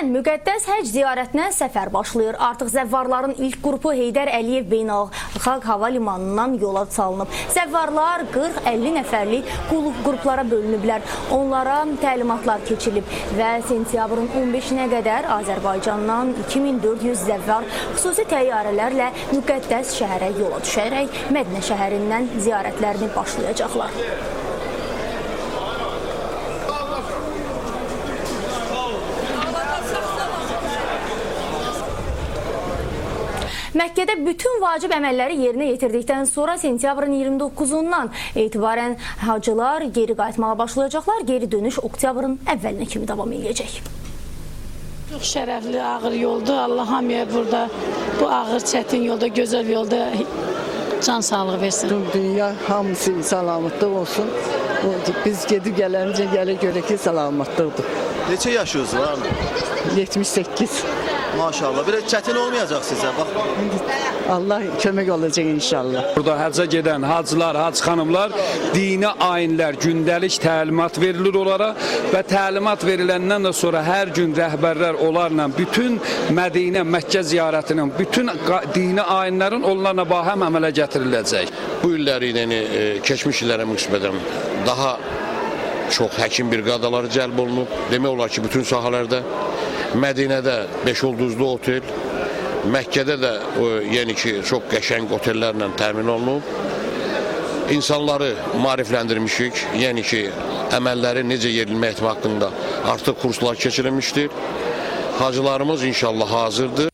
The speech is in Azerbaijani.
Bugündən müqəddəs həcc ziyarətinə səfər başlayır. Artıq zəvvarların ilk qrupu Heydər Əliyev Beynəlxalq Hava Limanından yola salınıb. Zəvvarlar 40-50 nəfərlik qruplara bölünüblər. Onlara təlimatlar keçirilib və sentyabrın 15-nə qədər Azərbaycandan 2400 zəvvar xüsusi təyyarələrlə müqəddəs şəhərə yola düşərək Mədinə şəhərindən ziyarətlərini başlayacaqlar. Məkkədə bütün vacib əməlləri yerinə yetirdikdən sonra sentyabrın 29-undan etibarən hacılar geri qayıtmağa başlayacaqlar. Geri dönüş oktyabrın əvvəlinə kimi davam edəcək. Çox şərəfli, ağır yoldur. Allah hamıya burada bu ağır, çətin yolda, gözəl yolda can sağlığı versin. Dünya hamısı salamatlık olsun. Biz gedib gələncə gələ görə ki salamatlıqdır. Neçə yaşınız var? 78. Maşallah. Biraz çətin olmayacaq sizə. Bax. Allah kömək olacaq inşallah. Burada həcca gedən hacılar, hac xanımlar dini ayinlər, gündəlik təlimat verilir onlara və təlimat veriləndən də sonra hər gün rəhbərlər onlarla bütün Mədinə, Məkkə ziyarətinin, bütün dini ayinlərin onlarla bahəm əmələ gətiriləcək. Bu illəri keçmiş illərə müsbətən daha çox həkim briqadaları cəlb olunub. Demək olar ki, bütün sahələrdə Mədinədə 5 ulduzlu otel, Məkkədə də yəni ki, çox qəşəng otellərlə təmin olunub. İnsanları maarifləndirmişik, yəni ki, əməlləri necə yerinə etmək haqqında artıq kurslar keçirilmişdir. Hacılarımız inşallah hazırdır.